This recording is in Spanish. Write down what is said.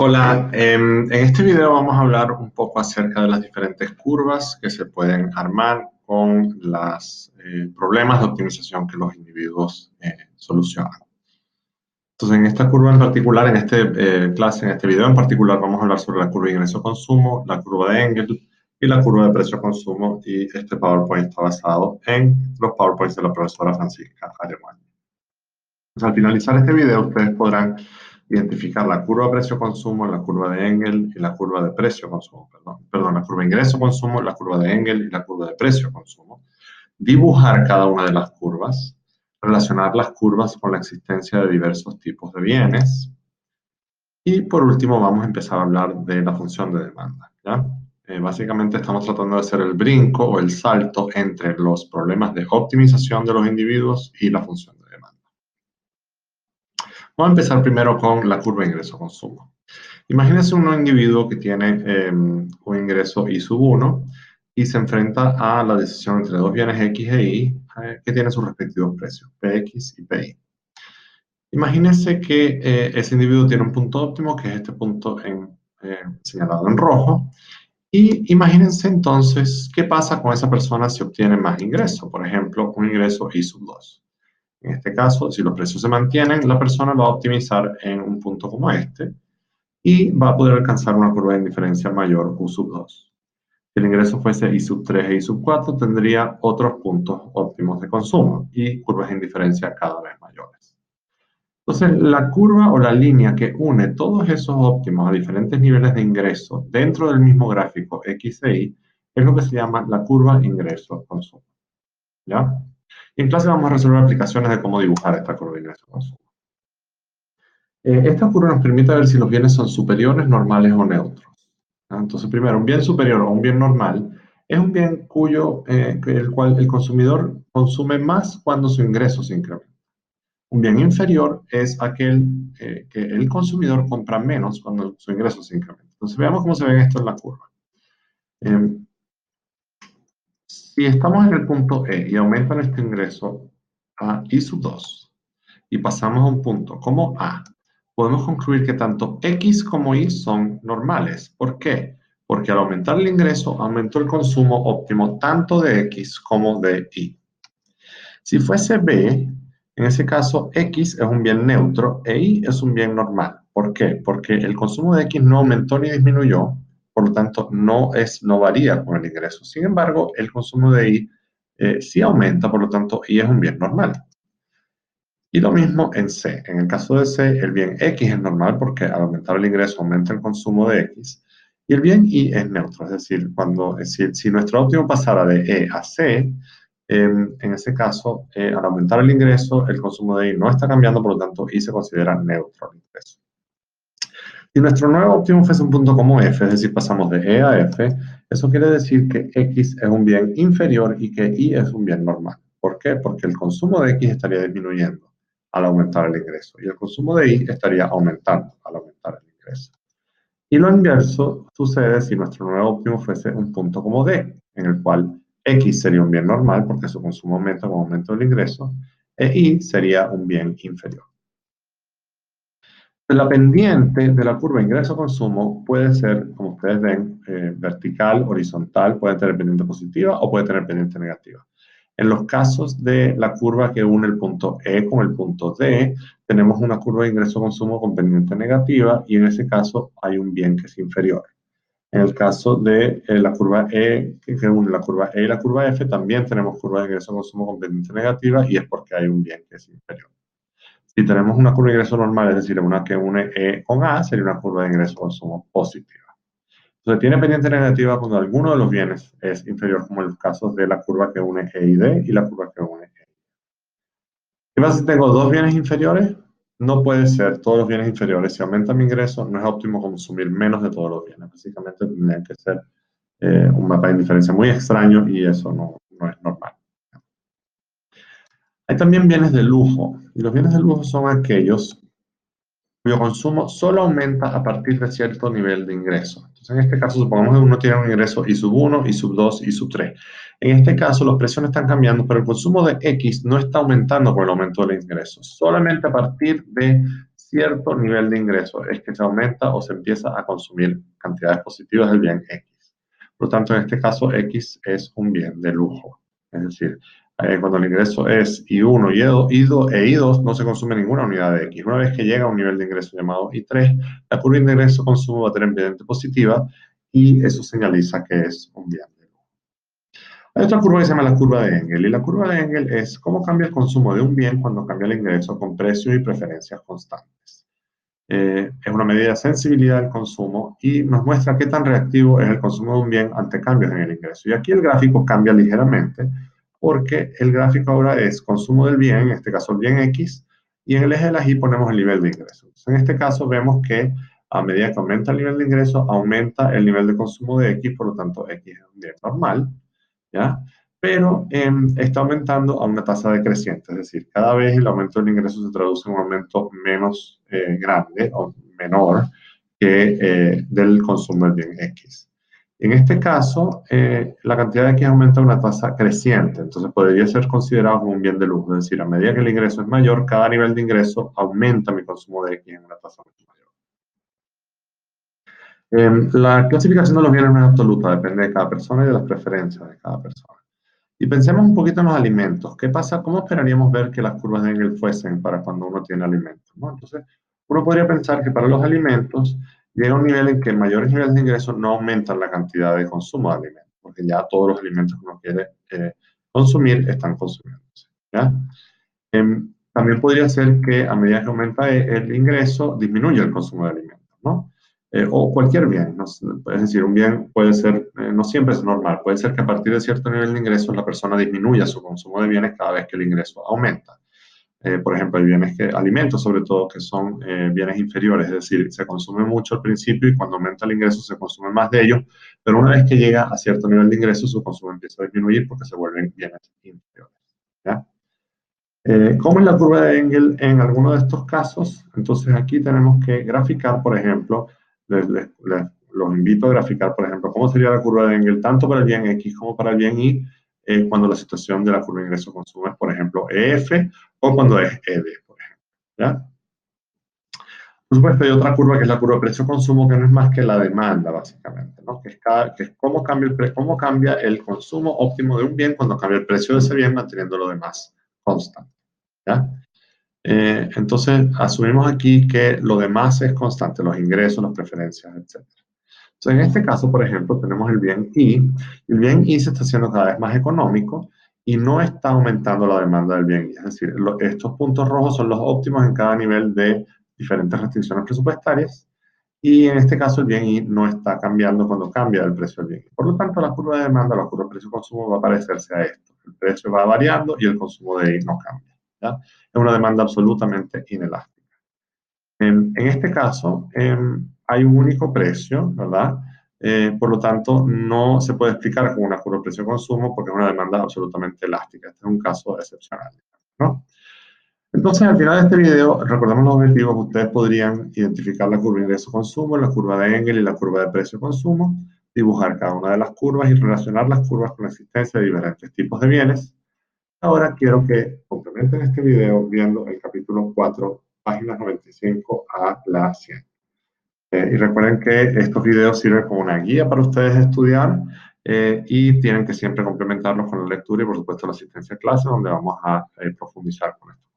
Hola, en este video vamos a hablar un poco acerca de las diferentes curvas que se pueden armar con los problemas de optimización que los individuos solucionan. Entonces, en esta curva en particular, en en este video en particular, vamos a hablar sobre la curva de ingreso-consumo, la curva de Engel y la curva de precio-consumo, y este PowerPoint está basado en los PowerPoints de la profesora Francisca Alemán. Entonces, al finalizar este video, ustedes podrán identificar la curva de precio-consumo, la curva de Engel y la curva de precio-consumo, perdón, la curva de ingreso-consumo, la curva de Engel y la curva de precio-consumo. Dibujar cada una de las curvas, relacionar las curvas con la existencia de diversos tipos de bienes. Y por último, vamos a empezar a hablar de la función de demanda, ¿ya? Básicamente estamos tratando de hacer el brinco o el salto entre los problemas de optimización de los individuos y la función de demanda. Vamos a empezar primero con la curva de ingreso-consumo. Imagínense un individuo que tiene un ingreso I sub 1 y se enfrenta a la decisión entre dos bienes X e Y que tienen sus respectivos precios, PX y PY. Imagínense que ese individuo tiene un punto óptimo, que es este punto señalado en rojo, y imagínense entonces qué pasa con esa persona si obtiene más ingreso, por ejemplo, un ingreso I sub 2. En este caso, si los precios se mantienen, la persona va a optimizar en un punto como este y va a poder alcanzar una curva de indiferencia mayor U sub 2. Si el ingreso fuese I sub 3 e I sub 4, tendría otros puntos óptimos de consumo y curvas de indiferencia cada vez mayores. Entonces, la curva o la línea que une todos esos óptimos a diferentes niveles de ingreso dentro del mismo gráfico X e Y es lo que se llama la curva ingreso-consumo. ¿Ya? Y en clase vamos a resolver aplicaciones de cómo dibujar esta curva de ingreso-consumo. Esta curva nos permite ver si los bienes son superiores, normales o neutros. Entonces, primero, un bien superior o un bien normal es un bien el cual el consumidor consume más cuando su ingreso se incrementa. Un bien inferior es aquel que el consumidor compra menos cuando su ingreso se incrementa. Entonces, veamos cómo se ve esto en la curva. Si estamos en el punto E y aumenta nuestro ingreso a I sub 2 y pasamos a un punto como A, podemos concluir que tanto X como Y son normales. ¿Por qué? Porque al aumentar el ingreso, aumentó el consumo óptimo tanto de X como de Y. Si fuese B, en ese caso X es un bien neutro e Y es un bien normal. ¿Por qué? Porque el consumo de X no aumentó ni disminuyó, por lo tanto no varía con el ingreso. Sin embargo, el consumo de Y sí aumenta, por lo tanto Y es un bien normal. Y lo mismo en C. En el caso de C, el bien X es normal porque al aumentar el ingreso aumenta el consumo de X. Y el bien Y es neutro, es decir, si nuestro óptimo pasara de E a C, en ese caso, al aumentar el ingreso, el consumo de Y no está cambiando, por lo tanto, Y se considera neutro al ingreso. Si nuestro nuevo óptimo fuese un punto como F, es decir, pasamos de E a F, eso quiere decir que X es un bien inferior y que Y es un bien normal. ¿Por qué? Porque el consumo de X estaría disminuyendo al aumentar el ingreso y el consumo de Y estaría aumentando al aumentar el ingreso. Y lo inverso sucede si nuestro nuevo óptimo fuese un punto como D, en el cual X sería un bien normal porque su consumo aumenta con aumento del ingreso, e Y sería un bien inferior. La pendiente de la curva ingreso-consumo puede ser, como ustedes ven, vertical, horizontal, puede tener pendiente positiva o puede tener pendiente negativa. En los casos de la curva que une el punto E con el punto D, tenemos una curva de ingreso-consumo con pendiente negativa y en ese caso hay un bien que es inferior. En el caso de la curva E, que une la curva E y la curva F, también tenemos curva de ingreso-consumo con pendiente negativa y es porque hay un bien que es inferior. Si tenemos una curva de ingreso normal, es decir, una que une E con A, sería una curva de ingreso-consumo positiva. Entonces, tiene pendiente negativa cuando alguno de los bienes es inferior, como en los casos de la curva que une E y D y la curva que une E. ¿Qué pasa si tengo dos bienes inferiores? No puede ser todos los bienes inferiores. Si aumenta mi ingreso, no es óptimo consumir menos de todos los bienes. Básicamente, tendría que ser un mapa de indiferencia muy extraño y eso no es normal. Hay también bienes de lujo, y los bienes de lujo son aquellos cuyo consumo solo aumenta a partir de cierto nivel de ingreso. Entonces, en este caso, supongamos que uno tiene un ingreso I sub 1, I sub 2, I sub 3. En este caso, los precios no están cambiando, pero el consumo de X no está aumentando por el aumento del ingreso. Solamente a partir de cierto nivel de ingreso es que se aumenta o se empieza a consumir cantidades positivas del bien X. Por lo tanto, en este caso, X es un bien de lujo. Es decir, cuando el ingreso es I1 y I2 no se consume ninguna unidad de X. Una vez que llega a un nivel de ingreso llamado I3, la curva de ingreso-consumo va a tener pendiente positiva y eso señaliza que es un bien de lujo. Hay otra curva que se llama la curva de Engel, y la curva de Engel es cómo cambia el consumo de un bien cuando cambia el ingreso con precios y preferencias constantes. Es una medida de sensibilidad del consumo y nos muestra qué tan reactivo es el consumo de un bien ante cambios en el ingreso. Y aquí el gráfico cambia ligeramente porque el gráfico ahora es consumo del bien, en este caso el bien X, y en el eje de la Y ponemos el nivel de ingreso. Entonces, en este caso vemos que a medida que aumenta el nivel de ingreso, aumenta el nivel de consumo de X, por lo tanto X es un bien normal, ¿ya? Pero está aumentando a una tasa decreciente, es decir, cada vez el aumento del ingreso se traduce en un aumento menos grande o menor que del consumo del bien X. En este caso, la cantidad de X aumenta a una tasa creciente, entonces podría ser considerado como un bien de lujo, es decir, a medida que el ingreso es mayor, cada nivel de ingreso aumenta mi consumo de X en una tasa mucho mayor. La clasificación de los bienes no es absoluta, depende de cada persona y de las preferencias de cada persona. Y pensemos un poquito en los alimentos. ¿Qué pasa? ¿Cómo esperaríamos ver que las curvas de Engel fuesen para cuando uno tiene alimentos, ¿no? Entonces, uno podría pensar que para los alimentos llega un nivel en que mayores niveles de ingresos no aumentan la cantidad de consumo de alimentos, porque ya todos los alimentos que uno quiere consumir están consumiéndose, ¿ya? También podría ser que a medida que aumenta el ingreso, disminuye el consumo de alimentos, ¿no? O cualquier bien, ¿no? Es decir, un bien puede ser, no siempre es normal, puede ser que a partir de cierto nivel de ingresos la persona disminuya su consumo de bienes cada vez que el ingreso aumenta. Por ejemplo, hay bienes que, alimentos sobre todo, que son bienes inferiores, es decir, se consume mucho al principio y cuando aumenta el ingreso se consume más de ellos, pero una vez que llega a cierto nivel de ingresos su consumo empieza a disminuir porque se vuelven bienes inferiores, ¿ya? ¿Cómo es la curva de Engel en alguno de estos casos? Entonces aquí tenemos que graficar, por ejemplo, los invito a graficar, por ejemplo, cómo sería la curva de Engel tanto para el bien X como para el bien Y cuando la situación de la curva de ingreso-consumo es, por ejemplo, EF o cuando es ED, por ejemplo, ¿ya? Por supuesto, hay otra curva que es la curva de precio-consumo, que no es más que la demanda, básicamente, ¿no? Que es cómo cambia el consumo óptimo de un bien cuando cambia el precio de ese bien, manteniendo lo demás constante, ¿ya? Entonces, asumimos aquí que lo demás es constante, los ingresos, las preferencias, etc. Entonces, en este caso, por ejemplo, tenemos el bien Y. El bien Y se está haciendo cada vez más económico y no está aumentando la demanda del bien Y. Es decir, estos puntos rojos son los óptimos en cada nivel de diferentes restricciones presupuestarias. Y en este caso, el bien Y no está cambiando cuando cambia el precio del bien Y. Por lo tanto, la curva de demanda, la curva de precio-consumo va a parecerse a esto. El precio va variando y el consumo de Y no cambia, ¿ya? Es una demanda absolutamente inelástica. En este caso, hay un único precio, ¿verdad? Por lo tanto, no se puede explicar como una curva de precio-consumo porque es una demanda absolutamente elástica. Este es un caso excepcional, ¿no? Entonces, al final de este video, recordemos los objetivos. Ustedes podrían identificar la curva de ingreso-consumo, la curva de Engel y la curva de precio-consumo, dibujar cada una de las curvas y relacionar las curvas con la existencia de diferentes tipos de bienes. Ahora quiero que complementen este video viendo el capítulo 4, páginas 95 a la 100. Y recuerden que estos videos sirven como una guía para ustedes estudiar y tienen que siempre complementarlos con la lectura y por supuesto la asistencia a clase donde vamos a profundizar con esto.